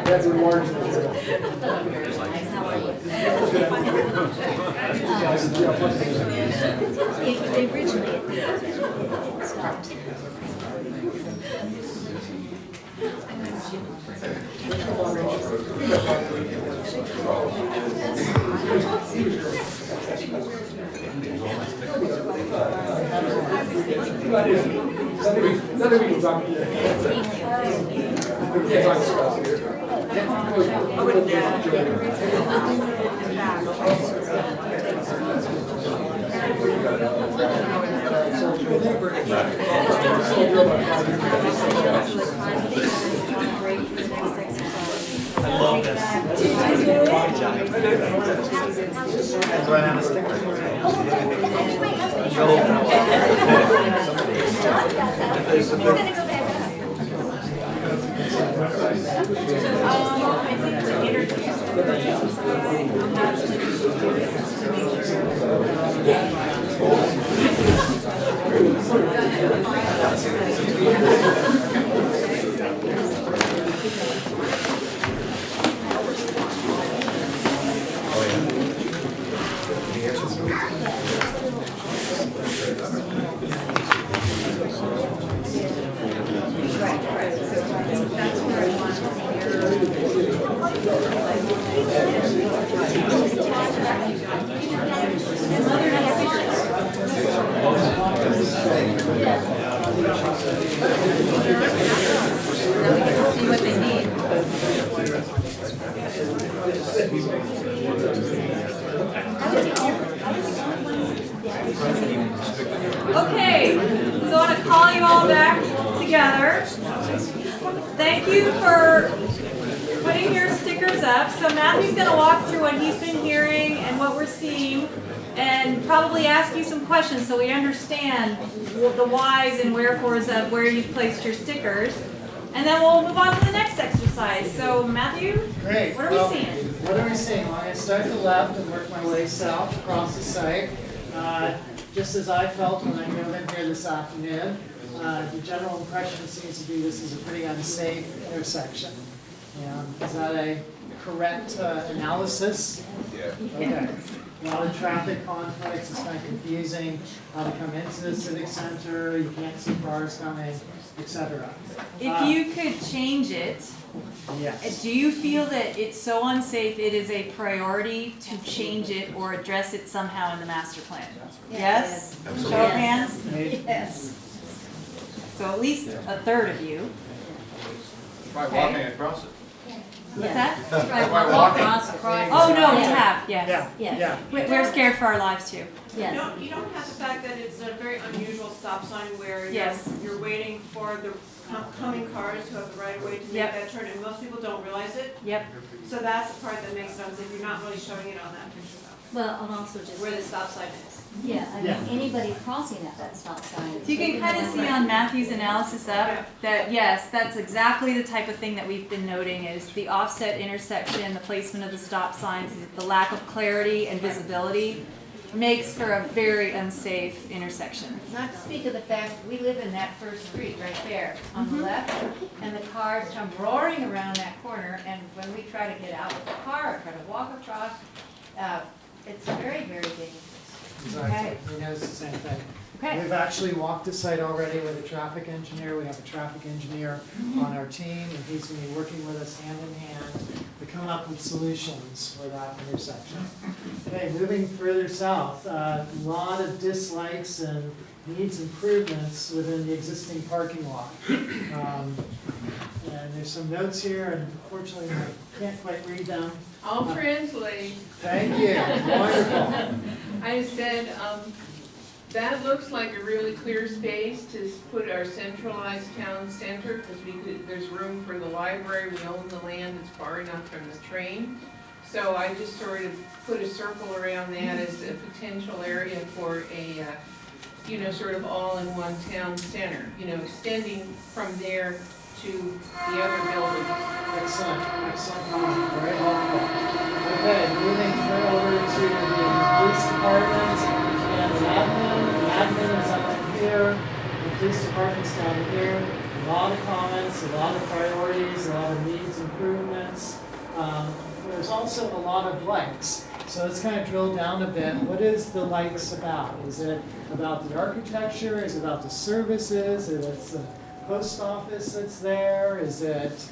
That's a large Originally it stopped. Nothing we can talk I love this. That's why I have a sticker. See what they need. Okay, so I want to call you all back together. Thank you for putting your stickers up. So Matthew's going to walk through what he's been hearing and what we're seeing, and probably ask you some questions so we understand the whys and wherefores of where you've placed your stickers. And then we'll move on to the next exercise. So Matthew, Great. What are we seeing? What are we seeing? Well, I'm going to start at the left and work my way south across the site. Just as I felt when I drove in here this afternoon, the general impression seems to be this is a pretty unsafe intersection. Is that a correct analysis? Yeah. Okay. A lot of traffic conflicts, it's kind of confusing how to come into the civic center, you can't see cars coming, etc. If you could change it, Yes. do you feel that it's so unsafe it is a priority to change it or address it somehow in the master plan? Yes? Show of hands? Yes. So at least a third of you. Try Okay. walking across it. What's that? Try walking. Oh, no, we have, yes. Yeah, Yes. yeah. We're scared for our lives too. Yes. You don't have the fact that it's a very unusual stop sign where Yes. you're waiting for the coming cars who have the right of way to make Yep. that turn, and most people don't realize it. Yep. So that's the part that makes it unsafe. You're not really showing it on that picture though, Well, and also just, where the stop sign is. yeah, I Yeah. mean, anybody crossing at that stop sign. So you can kind of see on Matthew's analysis up that, yes, that's exactly the type of thing that we've been noting is the offset intersection, the placement of the stop signs, the lack of clarity and visibility makes for a very unsafe intersection. Not to speak of the fact, we live in that first street right there on the left, and the cars come roaring around that corner, and when we try to get out with the car or try to walk across, it's very, very dangerous. Exactly. We noticed the same thing. Okay. We've actually walked the site already with a traffic engineer. We have a traffic engineer on our team, and he's going to be working with us hand in hand. The come up with solutions for that intersection. Okay, moving further south, a lot of dislikes and needs improvements within the existing parking lot. And there's some notes here, and unfortunately I can't quite read them. I'll translate. Thank you, wonderful. I said, that looks like a really clear space to put our centralized town center, because there's room for the library, we own the land, it's far enough from the train. So I just sort of put a circle around that as a potential area for a, sort of all-in-one town center, extending from there to the other buildings. Excellent, excellent comment, very helpful. Okay, moving over to the police department and the admin. The admin is up in here, the police department's down here. A lot of comments, a lot of priorities, a lot of needs improvements. There's also a lot of likes. So let's kind of drill down a bit. What is the likes about? Is it about the architecture? Is it about the services? Is it the post office that's there? Is it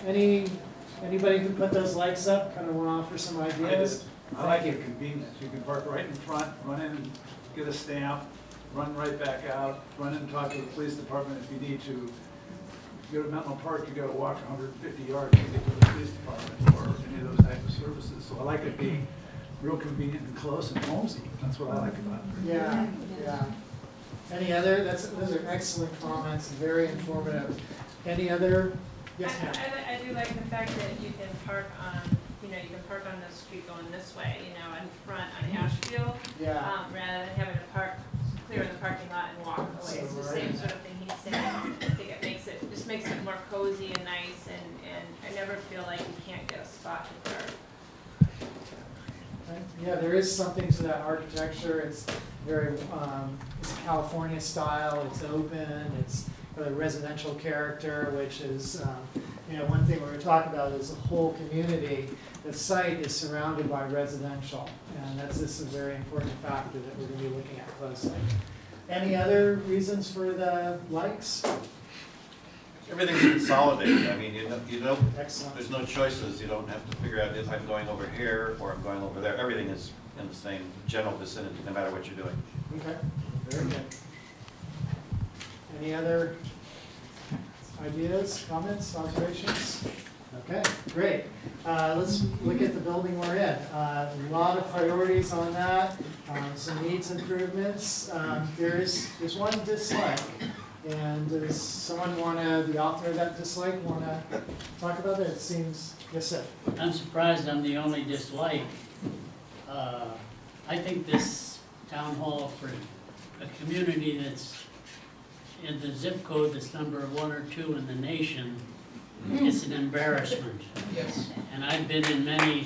anybody who put those lights up kind of want to offer some ideas? I like it convenience. You can park right in front, run in and get a stamp, run right back out, run in and talk to the police department if you need to. If you go to Menlo Park, you gotta walk 150 yards to get to the police department or any of those types of services. So I like it being real convenient and close and homesy. That's what I like about it. Yeah, yeah. Any other? Those are excellent comments, very informative. Any other? Yes, ma'am. I do like the fact that you can park on, you can park on the street going this way, in front on Ashfield. Yeah. Rather than having to park clear in the parking lot and walk away. It's the same sort of thing he's saying. I think it just makes it more cozy and nice, and I never feel like you can't get a spot to park. Yeah, there is something to that architecture. It's very, it's California style. It's open. It's got a residential character, which is, one thing we're talking about is the whole community. The site is surrounded by residential, and this is a very important factor that we're going to be looking at closely. Any other reasons for the likes? Everything's consolidated. I mean, Excellent. there's no choices. You don't have to figure out if I'm going over here or I'm going over there. Everything is in the same general vicinity, no matter what you're doing. Okay, very good. Any other ideas, comments, observations? Okay, great. Let's look at the building we're in. A lot of priorities on that, some needs improvements. There's one dislike. And does someone the author of that dislike, want to talk about it? It seems, yes, sir. I'm surprised I'm the only dislike. I think this town hall for a community that's in the zip code that's number 1 or 2 in the nation, it's an embarrassment. Yes. And I've been in many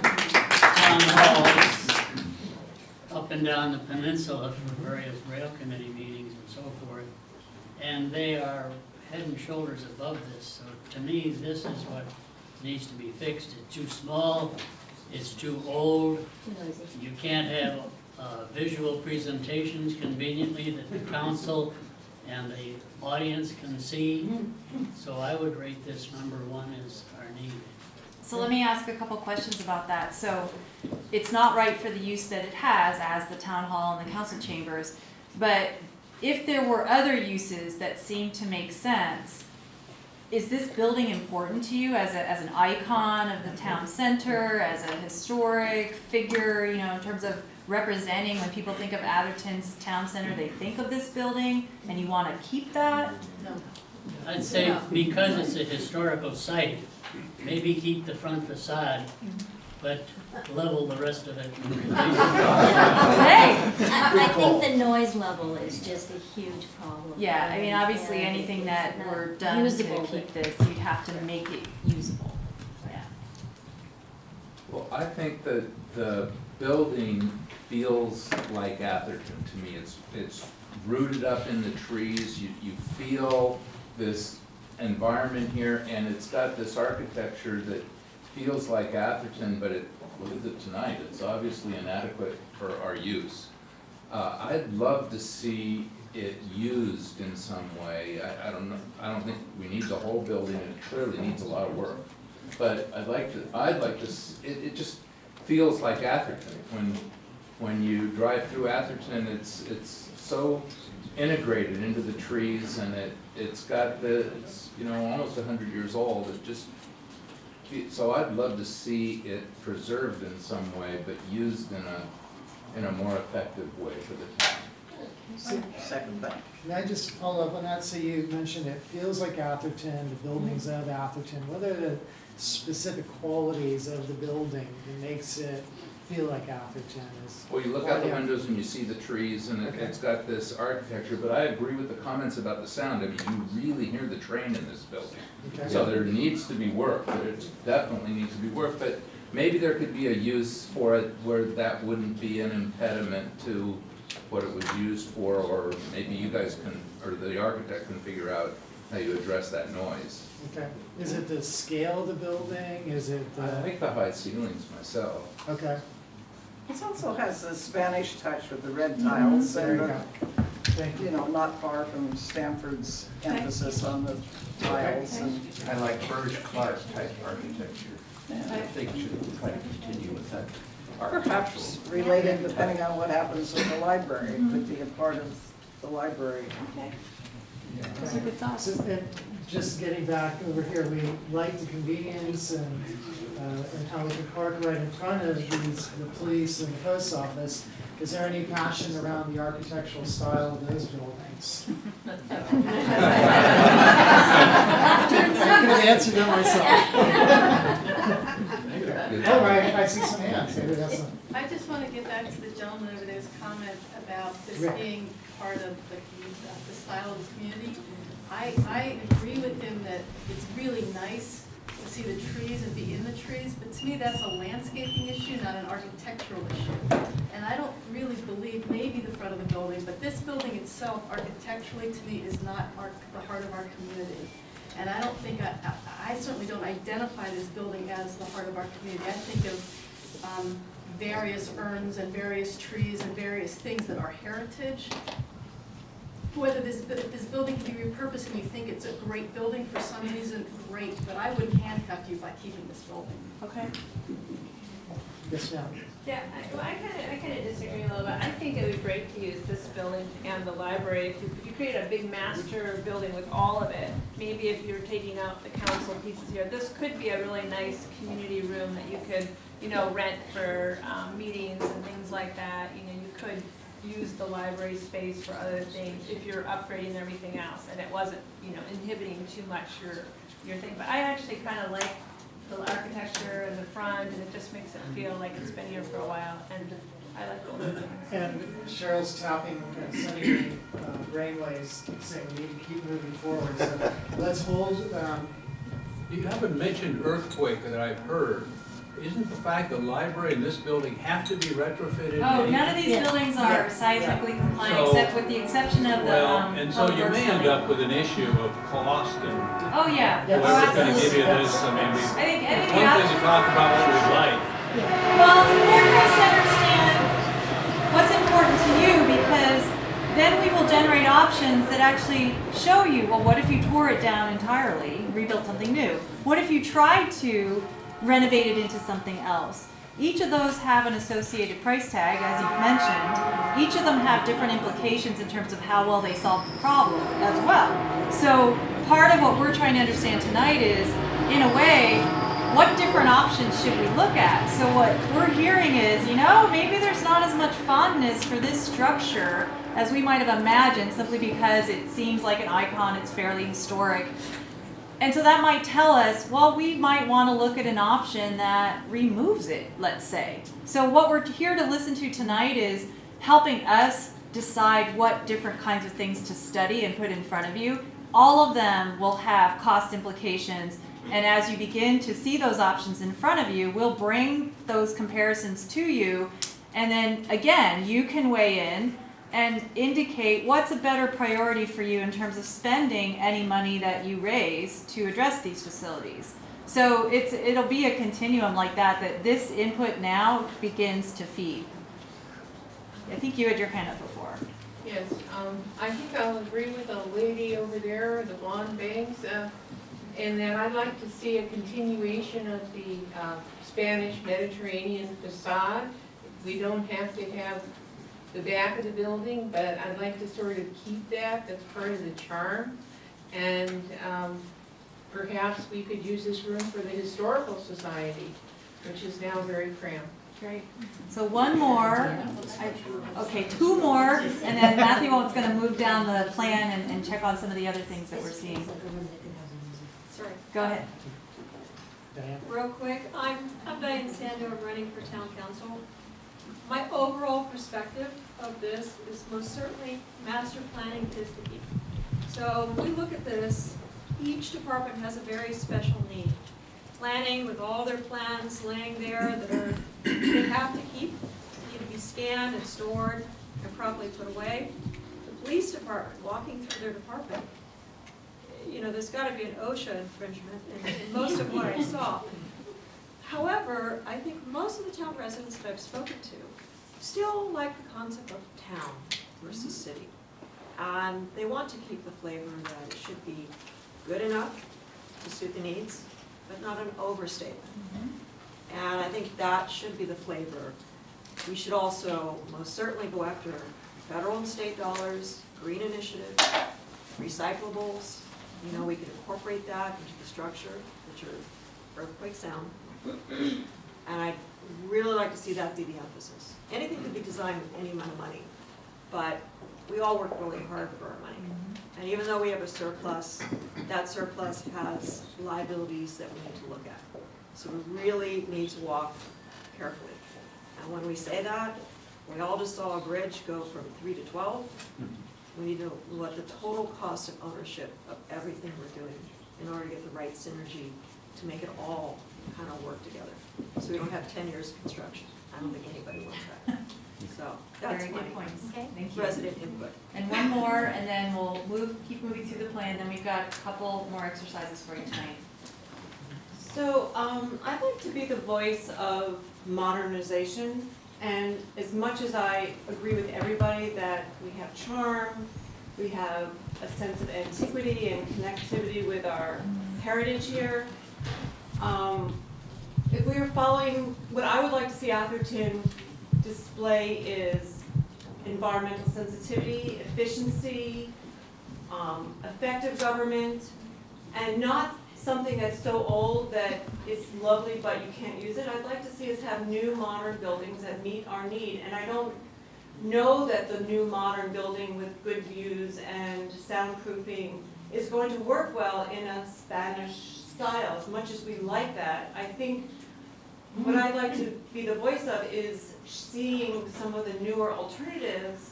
town halls up and down the peninsula for various rail committee meetings and so forth. And they are head and shoulders above this. So to me, this is what needs to be fixed. It's too small, it's too old. Too noisy. You can't have visual presentations conveniently that the council and the audience can see. So I would rate this number 1 as our need. So let me ask a couple questions about that. So it's not right for the use that it has as the town hall and the council chambers, but if there were other uses that seem to make sense, is this building important to you as an icon of the town center, as a historic figure, in terms of representing when people think of Atherton's town center, they think of this building, and you want to keep that? I'd say because it's a historical site, maybe keep the front facade, but level the rest of it. Hey! I think the noise level is just a huge problem. Yeah, I mean, obviously, And anything it's that not were done to usable, keep but- this, you'd have to make it usable. Yeah. Well, I think that the building feels like Atherton to me. It's rooted up in the trees. You feel this environment here, and it's got this architecture that feels like Atherton, but look at it tonight. It's obviously inadequate for our use. I'd love to see it used in some way. I don't know. I don't think we need the whole building. It clearly needs a lot of work. but I'd like to, it just feels like Atherton. When you drive through Atherton, it's so integrated into the trees, and it's got it's almost 100 years old. It just, so I'd love to see it preserved in some way, but used in a more effective way for the town. Second that. Can I just follow up on that? So you mentioned it feels like Atherton, the buildings of Atherton. What are the specific qualities of the building that makes it feel like Atherton? Well, you look out the windows and you see the trees, and it's got this architecture, but I agree with the comments about the sound. I mean, you really hear the train in this building. Okay. So there needs to be work, there definitely needs to be work, but maybe there could be a use for it where that wouldn't be an impediment to what it was used for, or maybe you guys can, or the architect can figure out how you address that noise. Okay. Is it the scale of the building? Is it I the... like the high ceilings myself. Okay. It also has the Spanish touch with the red tiles, There you and go. Thank you. not far from Stanford's emphasis on the tiles. And I like Burge Clark type architecture. I think we should try to continue with that. perhaps related, depending on what happens with the library, it could be a part of the library. Okay. Those are good thoughts. So, and just getting back over here, we like the convenience and how we can park right in front of the police and the post office. Is there any passion around the architectural style of those buildings? I could have answered that myself. All right, I see some hands. Maybe that's some. I just want to get back to the gentleman over there's comment about this Rick. being part of the style of the community. I agree with him that it's really nice to see the trees and be in the trees, but to me that's a landscaping issue, not an architectural issue. And I don't really believe maybe the front of the building, but this building itself architecturally to me is not the heart of our community. And I don't think, I certainly don't identify this building as the heart of our community. I think of various urns and various trees and various things that are heritage. Whether if this building can be repurposed and you think it's a great building for some reason, great, but I wouldn't handcuff you by keeping this building. Okay. Yes, ma'am. Yeah, I kind of disagree a little bit. I think it would be great to use this building and the library. If you create a big master building with all of it, maybe if you're taking out the council pieces here, this could be a really nice community room that you could, rent for meetings and things like that. You could use the library space for other things if you're upgrading everything else and it wasn't, inhibiting too much your thing. But I actually kind of like the architecture and the front, and it just makes it feel like it's been here for a while, and I like all the things. And Cheryl's tapping sunny brainwaves, saying we need to keep moving forward. So let's hold. You haven't mentioned earthquake that I've heard. Isn't the fact the library and this building have to be retrofitted? Oh, none of these buildings are seismically compliant, So- except with the exception of the, And so you may end up with an issue of cost and Oh, yeah. Yes. Oh, whoever's gonna give absolutely. you this, I mean, I think it's anything one else. thing to talk about what we like. Well, it's important for us to understand what's important to you, because then we will generate options that actually show you, well, what if you tore it down entirely, rebuilt something new? What if you tried to renovate it into something else? Each of those have an associated price tag, as you've mentioned. Each of them have different implications in terms of how well they solve the problem as well. So part of what we're trying to understand tonight is, in a way, what different options should we look at? So what we're hearing is, maybe there's not as much fondness for this structure as we might have imagined, simply because it seems like an icon, it's fairly historic. And so that might tell us, well, we might want to look at an option that removes it, let's say. So what we're here to listen to tonight is helping us decide what different kinds of things to study and put in front of you. All of them will have cost implications. And as you begin to see those options in front of you, we'll bring those comparisons to you. And then, again, you can weigh in and indicate what's a better priority for you in terms of spending any money that you raise to address these facilities. So it'll be a continuum like that this input now begins to feed. I think you had your hand up before. Yes, I think I'll agree with the lady over there, the blonde bangs. And then I'd like to see a continuation of the Spanish Mediterranean facade. We don't have to have the back of the building, but I'd like to sort of keep that, that's part of the charm. And perhaps we could use this room for the Historical Society, which is now very cramped. Great. So one more, okay, two more, and then Matthew is gonna move down the plan and check on some of the other things that we're seeing. Sorry. Go ahead. Diane? Real quick, I'm Diane Sando, I'm running for town council. My overall perspective of this is most certainly master planning is the key. So when we look at this, each department has a very special need. Planning with all their plans laying there that are, they have to keep, need to be scanned and stored and properly put away. The police department, walking through their department, you know, there's gotta be an OSHA infringement in most of what I saw. However, I think most of the town residents that I've spoken to still like the concept of town versus city. And they want to keep the flavor that it should be good enough to suit the needs, but not an overstatement. And I think that should be the flavor. We should also most certainly go after federal and state dollars, green initiatives, recyclables. You know, we can incorporate that into the structure, which are earthquake sound. And I'd really like to see that be the emphasis. Anything could be designed with any amount of money, but we all work really hard for our money. And even though we have a surplus, that surplus has liabilities that we need to look at. So we really need to walk carefully. And when we say that, we all just saw a bridge go from 3 to 12. We need to look at the total cost of ownership of everything we're doing in order to get the right synergy to make it all kind of work together. So we don't have 10 years of construction. I don't think anybody wants that. So that's Very my good points. Okay, thank you. resident input. And one more, and then we'll keep moving through the plan, then we've got a couple more exercises for you tonight. So, I'd like to be the voice of modernization, and as much as I agree with everybody that we have charm, we have a sense of antiquity and connectivity with our heritage here, if we were following, what I would like to see Atherton display is environmental sensitivity, efficiency, effective government, and not something that's so old that it's lovely but you can't use it. I'd like to see us have new modern buildings that meet our need, and I don't know that the new modern building with good views and soundproofing is going to work well in a Spanish style, as much as we like that. I think what I'd like to be the voice of is seeing some of the newer alternatives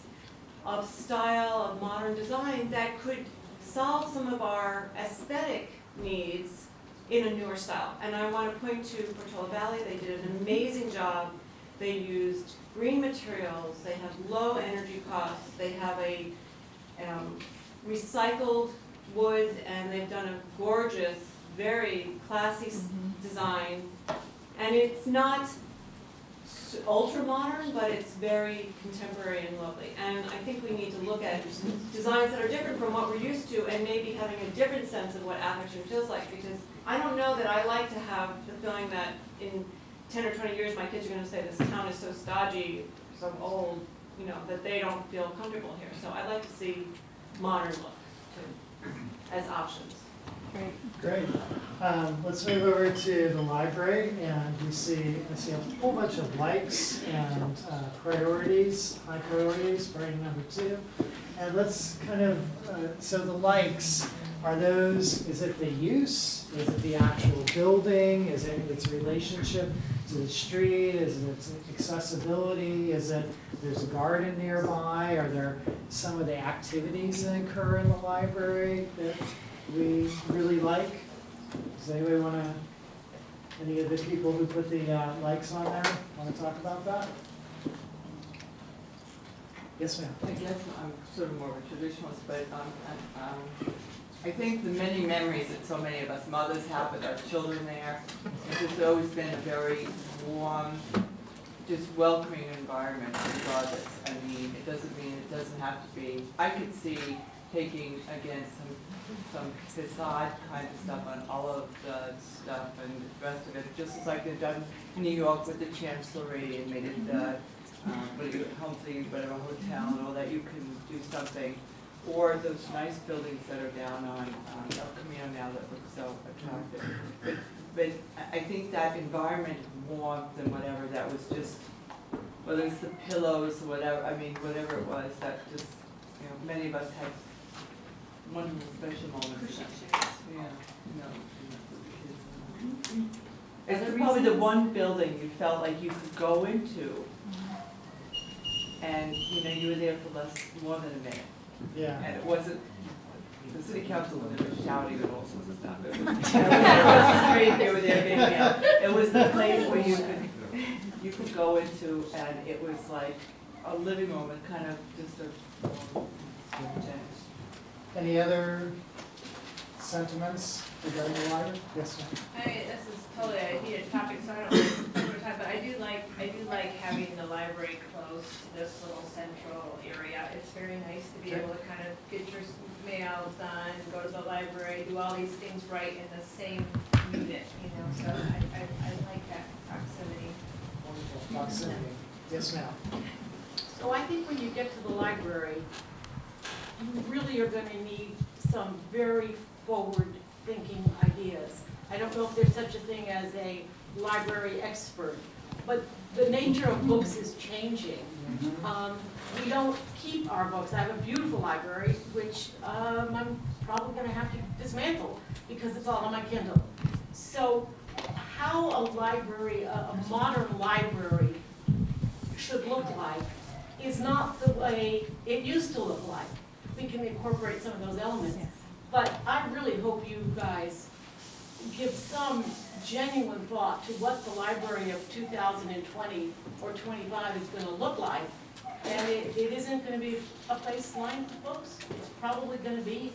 of style, of modern design that could solve some of our aesthetic needs in a newer style. And I want to point to Portola Valley. They did an amazing job. They used green materials. They have low energy costs. They have a recycled wood, and they've done a gorgeous, very classy design. And it's not ultra modern, but it's very contemporary and lovely. And I think we need to look at designs that are different from what we're used to, and maybe having a different sense of what Atherton feels like, because I don't know that I like to have the feeling that in 10 or 20 years my kids are going to say this town is so stodgy, so old, you know, that they don't feel comfortable here. So I like to see modern look too, as options. Great. Let's move over to the library, and I see a whole bunch of likes and priorities, high priorities, priority number 2. And let's kind of, so the likes, are those, is it the use? Is it the actual building? Is it its relationship to the street? Is it its accessibility? Is it there's a garden nearby? Are there some of the activities that occur in the library that we really like? Does anybody want to, any of the people who put the likes on there, want to talk about that? Yes, ma'am. I guess I'm sort of more of a traditionalist, but I think the many memories that so many of us mothers have with our children there, it's always been a very warm, just welcoming environment regardless. I mean, it doesn't mean it doesn't have to be. I could see taking, again, some facade kind of stuff on all of the stuff and the rest of it, just as like they've done in New York with the Chancellery and made it, Helmsley, whatever hotel and all that, you can do something. Or those nice buildings that are down on El Camino now that look so attractive. But I think that environment of warmth and whatever, that was just, whether it's the pillows or whatever, I mean, whatever it was, that just, you know, many of us had wonderful special moments. Yeah, it's probably the one building you felt like you could go into, and, you know, you were there for more than a minute. Yeah. And it wasn't, the city council was never shouting and all sorts of stuff. It was great, they were there being there. It was the place where you could go into, and it was like a living room and kind of just a. Any other sentiments regarding the library? Yes, ma'am. I mean, this is totally a heated topic, so I don't want to spend too much time, but I do like having the library close to this little central area. It's very nice to be able to kind of get your mail done, go to the library, do all these things right in the same unit, you know, so I like that proximity. Wonderful proximity. Yes, ma'am. So I think when you get to the library, you really are going to need some very forward-thinking ideas. I don't know if there's such a thing as a library expert, but the nature of books is changing. We don't keep our books. I have a beautiful library, which I'm probably going to have to dismantle because it's all on my Kindle. So how a library, a modern library should look like is not the way it used to look like. We can incorporate some of those elements. But I really hope you guys give some genuine thought to what the library of 2020 or 25 is going to look like. And it isn't going to be a place lined with books. It's probably going to be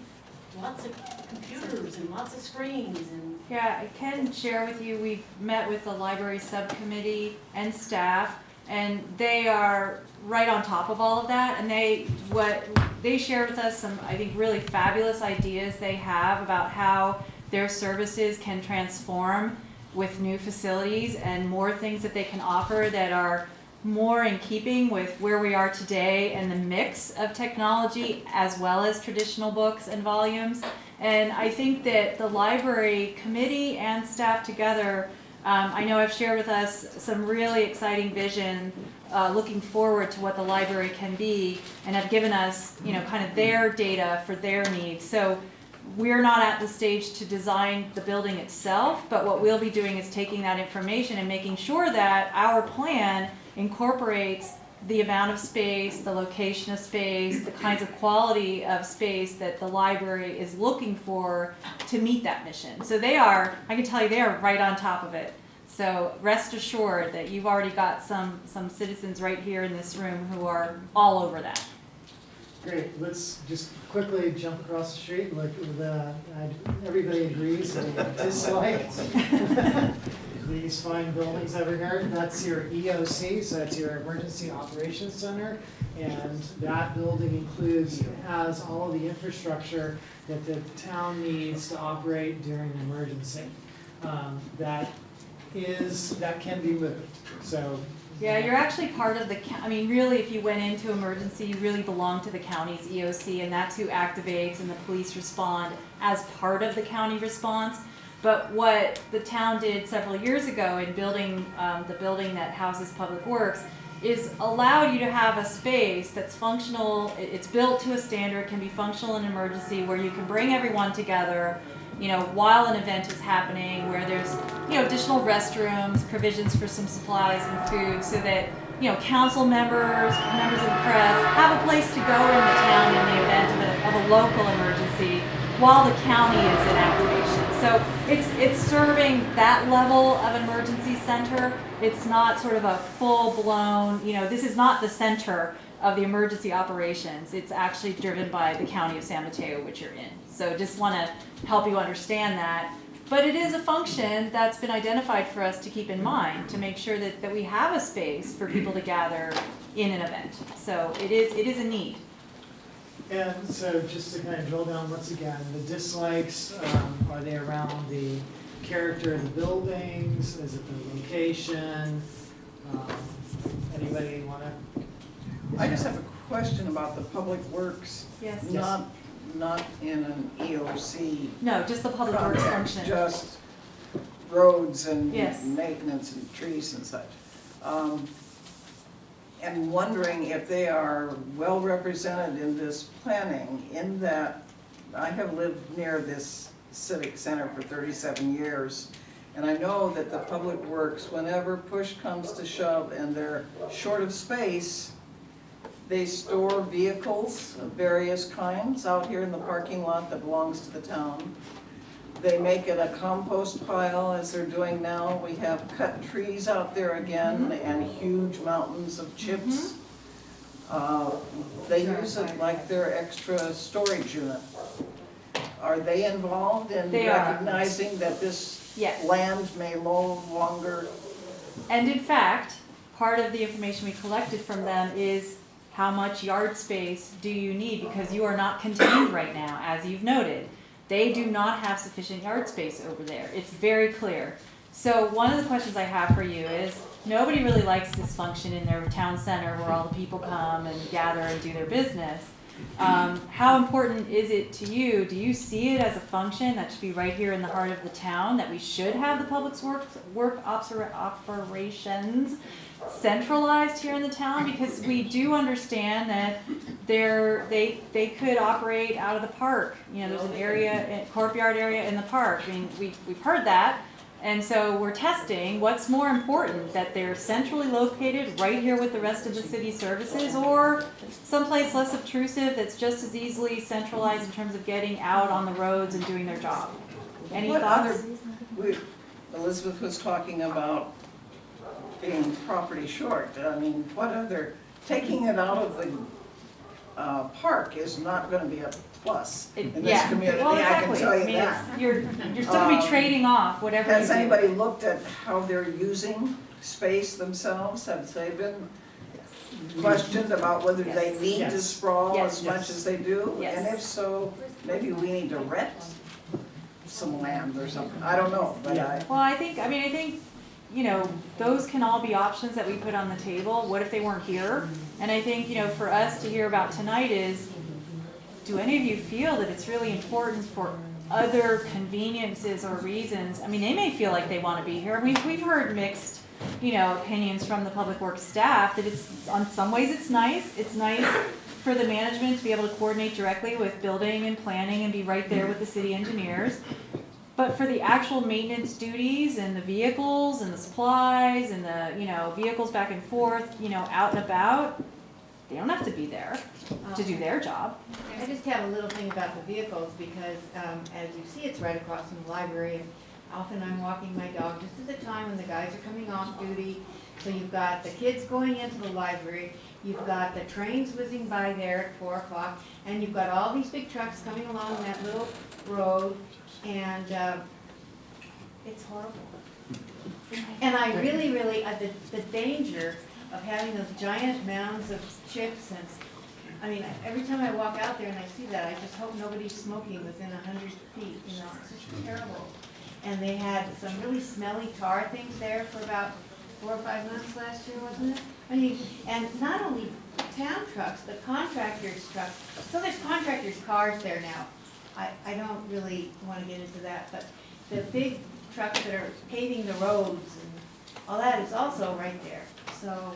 lots of computers and lots of screens and. Yeah, I can share with you, we've met with the library subcommittee and staff, and they are right on top of all of that, and they shared with us some, I think, really fabulous ideas they have about how their services can transform with new facilities and more things that they can offer that are more in keeping with where we are today and the mix of technology as well as traditional books and volumes. And I think that the library committee and staff together, I know I've shared with us some really exciting vision looking forward to what the library can be, and have given us, you know, kind of their data for their needs. So we're not at the stage to design the building itself, but what we'll be doing is taking that information and making sure that our plan incorporates the amount of space, the location of space, the kinds of quality of space that the library is looking for to meet that mission. So they are, I can tell you, they are right on top of it. So rest assured that you've already got some citizens right here in this room who are all over that. Great, let's just quickly jump across the street. Like everybody agrees that we dislike these fine buildings over here. That's your EOC, so that's your Emergency Operations Center. And that building has all of the infrastructure that the town needs to operate during an emergency. That can be moved, so. Yeah, you're actually part of the, I mean, really, if you went into emergency, you really belong to the county's EOC, and that's who activates and the police respond as part of the county response. But what the town did several years ago in building the building that houses Public Works is allow you to have a space that's functional, it's built to a standard, can be functional in emergency, where you can bring everyone together, you know, while an event is happening, where there's, you know, additional restrooms, provisions for some supplies and food, so that, you know, council members, members of the press have a place to go in the town in the event of a local emergency while the county is in activation. So it's serving that level of emergency center. It's not sort of a full-blown, you know, this is not the center of the emergency operations. It's actually driven by the county of San Mateo, which you're in. So just want to help you understand that. But it is a function that's been identified for us to keep in mind, to make sure that we have a space for people to gather in an event. So it is a need. And so just to kind of drill down once again, the dislikes, are they around the character of the buildings? Is it the location? Anybody wanna? I just have a question about the public works. Yes. Not in an EOC. No, just the public works context, function. Just roads and Yes. maintenance and trees and such. And wondering if they are well represented in this planning, in that I have lived near this civic center for 37 years. And I know that the public works, whenever push comes to shove and they're short of space, they store vehicles of various kinds out here in the parking lot that belongs to the town. They make it a compost pile, as they're doing now. We have cut trees out there again and huge mountains of chips. They use it like their extra storage unit. Are they involved in They are. recognizing that this Yes. land may no longer? And in fact, part of the information we collected from them is how much yard space do you need, because you are not contained right now, as you've noted. They do not have sufficient yard space over there. It's very clear. So one of the questions I have for you is, nobody really likes this function in their town center where all the people come and gather and do their business. How important is it to you? Do you see it as a function that should be right here in the heart of the town, that we should have the public work operations centralized here in the town? Because we do understand that they could operate out of the park. You know, there's an area, courtyard area in the park. I mean, we've heard that. And so we're testing what's more important, that they're centrally located right here with the rest of the city services, or someplace less obtrusive that's just as easily centralized in terms of getting out on the roads and doing their job. Any What thoughts? Elizabeth was talking about being property short. I mean, what other, taking it out of the park is not gonna be a plus in this Yeah. community, Well, I can exactly. tell I you mean, that. you're still gonna be trading off whatever you do. Has anybody looked at how they're using space themselves? Have they been questioned about whether they Yes. need to Yes. sprawl Yes. as much as they do? Yes. And if so, maybe we need to rent some land or something. I don't know, but Well, I think, you know, those can all be options that we put on the table. What if they weren't here? And I think, you know, for us to hear about tonight is, do any of you feel that it's really important for other conveniences or reasons? I mean, they may feel like they want to be here. We've heard mixed, you know, opinions from the public works staff that it's, on some ways it's nice. It's nice for the management to be able to coordinate directly with building and planning and be right there with the city engineers. But for the actual maintenance duties and the vehicles and the supplies and the, you know, vehicles back and forth, you know, out and about, they don't have to be there to do their job. I just have a little thing about the vehicles, because as you see, it's right across from the library. And often I'm walking my dog just at the time when the guys are coming off duty. So you've got the kids going into the library, you've got the trains whizzing by there at 4 o'clock, and you've got all these big trucks coming along that little road, and it's horrible. And I really, the danger of having those giant mounds of chips, and, I mean, every time I walk out there and I see that, I just hope nobody's smoking within 100 feet, you know, it's just terrible. And they had some really smelly tar things there for about 4 or 5 months last year, wasn't it? I mean, and not only town trucks, but contractors' trucks. So there's contractors' cars there now. I don't really want to get into that, but the big trucks that are paving the roads and all that is also right there. So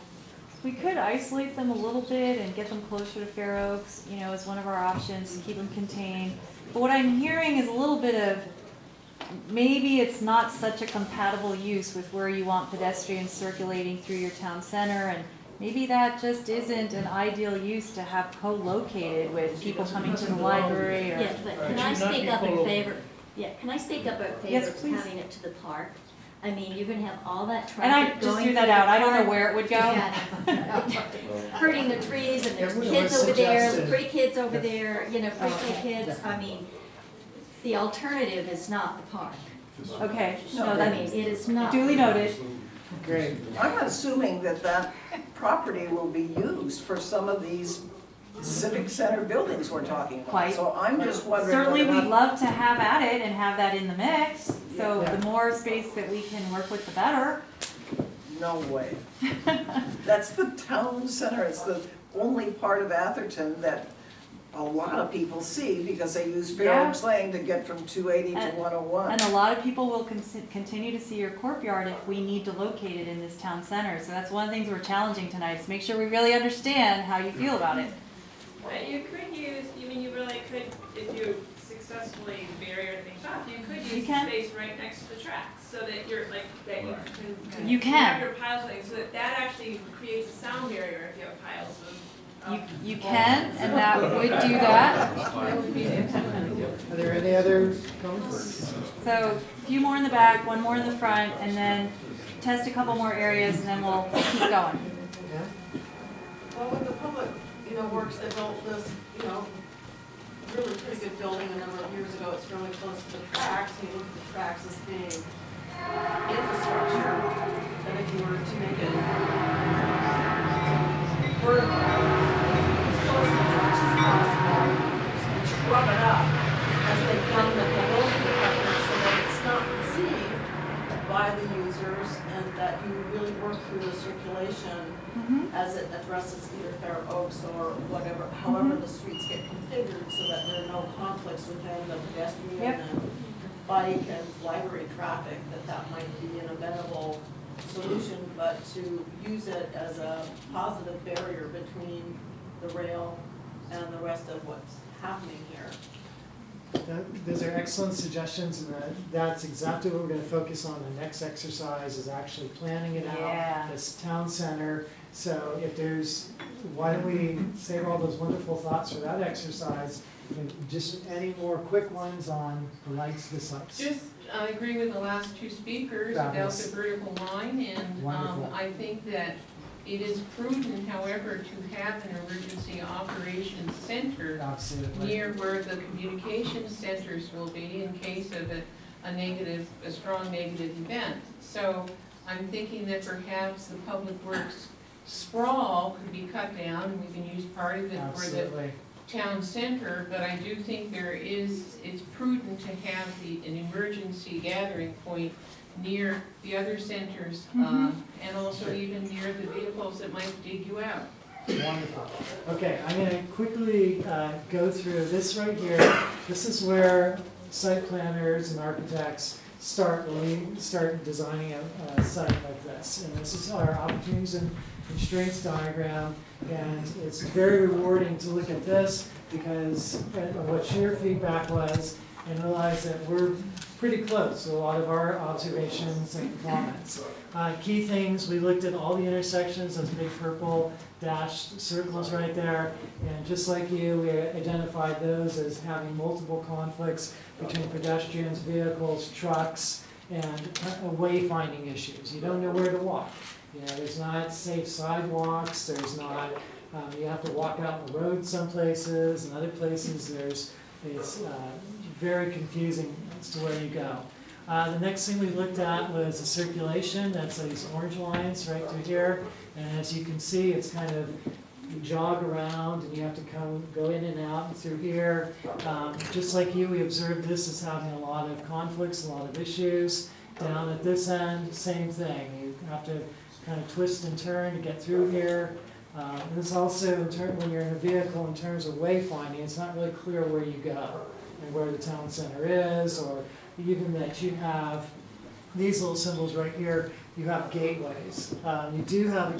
We could isolate them a little bit and get them closer to Fair Oaks, you know, as one of our options to keep them contained. But what I'm hearing is a little bit of, maybe it's not such a compatible use with where you want pedestrians circulating through your town center, and maybe that just isn't an ideal use to have co-located with people coming to the library or. Yeah, but can I speak up in favor? Yeah, can I speak up in Yes, favor of please. having it to the park? I mean, you're gonna have all that traffic And I going just threw through that the out, I don't know park. where it would go. Yeah. Hurting the trees, and there's Yeah, we kids were over there, suggested- pretty kids over there, you know, preschool kids. I mean, the alternative is not the park. Okay, No, no, I that mean, it is not. duly noted. Great. I'm assuming that that property will be used for some of these civic center buildings we're talking about. Quite. So I'm just wondering. Certainly, whether or we'd not- love to have at it and have that in the mix, so Yeah. the more space that we can work with, the better. No way. That's the town center, it's the only part of Atherton that a lot of people see because they use Fair Yeah. Oaks Lane to get from 280 to And- 101. And a lot of people will continue to see your courtyard if we need to locate it in this town center. So that's one of the things we're challenging tonight, is make sure we really understand how you feel about it. But you could use, you really could, if you successfully barrier things off, you could You use can. space right next to the tracks, so that you're like, that You can. have your piles of things, so that actually creates a sound barrier if you have piles of. You can, and that would do that. Are there any other comments? So a few more in the back, one more in the front, and then test a couple more areas, and then we'll keep going. Yeah? Well, when the public, works, they built this, really pretty good building a number of years ago. It's really close to the tracks. You look at the tracks as being infrastructure. And if you were to make it vertical, as close to the tracks as possible, and shrub it up as they come with the building department so that it's not perceived by the users and that you really work through the circulation as it addresses either Fair Oaks or whatever, however the streets get configured so that there are no conflicts within the pedestrian and bike and library traffic, that might be an amenable solution, but to use it as a positive barrier between the rail and the rest of what's happening here. Those are excellent suggestions, and that's exactly what we're going to focus on. The next exercise is actually planning it Yeah. out, this town center. So if there's, why don't we save all those wonderful thoughts for that exercise, and just any more quick ones on the lights, the sites. Just, I agree with the last two speakers about Fabulous. the vertical line, and Wonderful. I think that it is prudent, however, to have an emergency operations center Absolutely. near where the communication centers will be in case of a strong negative event. So I'm thinking that perhaps the public works sprawl could be cut down, and we can use part of it for the Absolutely. town center, but I do think it's prudent to have an emergency gathering point near the other centers, and also even near the vehicles that might dig you out. Wonderful. Okay, I'm going to quickly go through this right here. This is where site planners and architects start when we start designing a site like this. And this is our opportunities and constraints diagram. And it's very rewarding to look at this because of what your feedback was and realize that we're pretty close to a lot of our observations and comments. Key things, we looked at all the intersections, those big purple dashed circles right there, and just like you, we identified those as having multiple conflicts between pedestrians, vehicles, trucks, and wayfinding issues. You don't know where to walk. There's not safe sidewalks, there's not, you have to walk out in the road some places, and other places it's very confusing as to where you go. The next thing we looked at was the circulation. That's these orange lines right through here. And as you can see, it's kind of, you jog around and you have to go in and out and through here. Just like you, we observed this as having a lot of conflicts, a lot of issues. Down at this end, same thing. You have to kind of twist and turn to get through here. And it's also, when you're in a vehicle, in terms of wayfinding, it's not really clear where you go and where the town center is, or even that you have these little symbols right here, you have gateways. You do have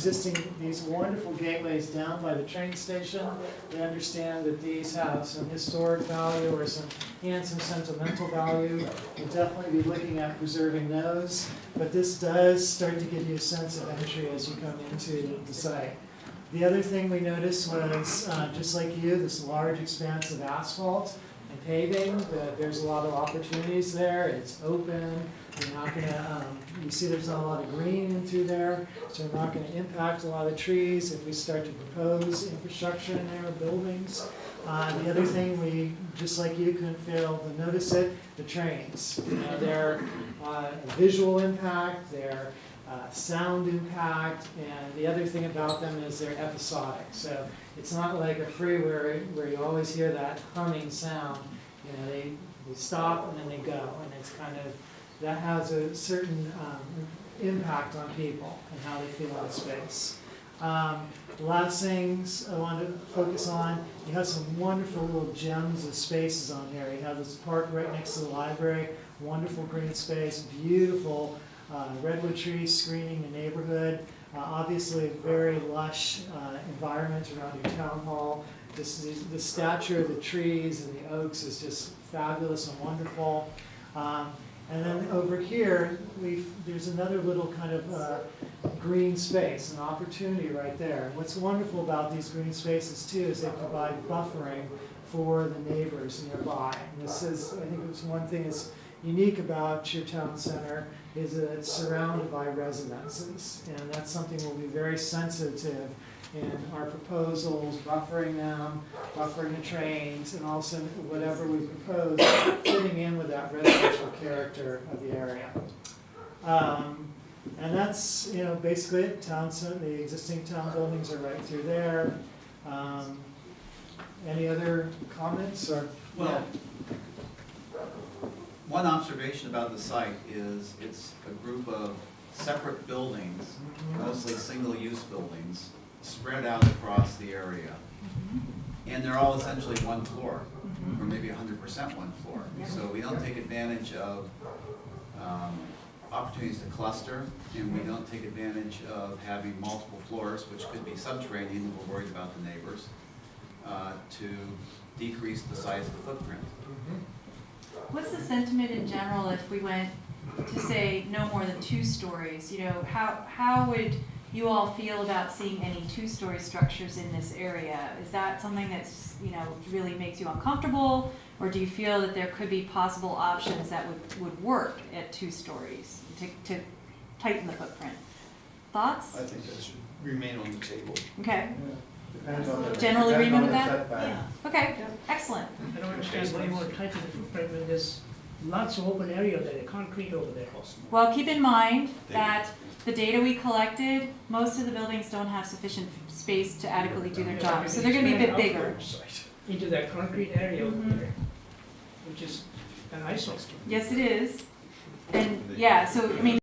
these wonderful gateways down by the train station. We understand that these have some historic value or some sentimental value. We'll definitely be looking at preserving those, but this does start to give you a sense of entry as you come into the site. The other thing we noticed was, just like you, this large expanse of asphalt and paving. There's a lot of opportunities there. It's open. You're not going to, you see there's not a lot of green in through there, so we're not going to impact a lot of trees if we start to propose infrastructure in there, buildings. The other thing we, just like you, couldn't fail to notice it, the trains. They're a visual impact, they're sound impact, and the other thing about them is they're episodic. So it's not like a freeway where you always hear that humming sound. You know, they stop and then they go, and it's kind of, that has a certain impact on people and how they feel in the space. Last things I want to focus on, you have some wonderful little gems of spaces on here. You have this park right next to the library, wonderful green space, beautiful redwood trees screening the neighborhood. Obviously a very lush environment around your town hall. Just the stature of the trees and the oaks is just fabulous and wonderful. And then over here, there's another little kind of green space, an opportunity right there. What's wonderful about these green spaces too is they provide buffering for the neighbors nearby. And this is, I think it's one thing that's unique about your town center is that it's surrounded by residences. And that's something we'll be very sensitive in our proposals, buffering them, buffering the trains, and also whatever we propose, fitting in with that residential character of the area. And that's, you know, basically it. Town center, the existing town buildings are right through there. Any other comments or? Well, one observation about the site is it's a group of separate buildings, mostly single-use buildings, spread out across the area. And they're all essentially one floor, or maybe 100% one floor. So we don't take advantage of opportunities to cluster, and we don't take advantage of having multiple floors, which could be subterranean, if we're worried about the neighbors, to decrease the size of the footprint. What's the sentiment in general if we went to say no more than 2 stories? You know, how would you all feel about seeing any 2-story structures in this area? Is that something that's, you know, really makes you uncomfortable? Or do you feel that there could be possible options that would work at 2 stories to tighten the footprint? Thoughts? I think that should remain on the table. Okay. Depends on the. General agreement with that? setback. Yeah. Okay, excellent. I don't understand why you want to tighten the footprint when there's lots of open area there, the concrete over there. Well, keep in mind that the data we collected, most of the buildings don't have sufficient space to adequately do their job, so they're gonna be a bit bigger. Into that concrete area over there, which is an eyesore. Yes, it is. And, yeah, so, I mean,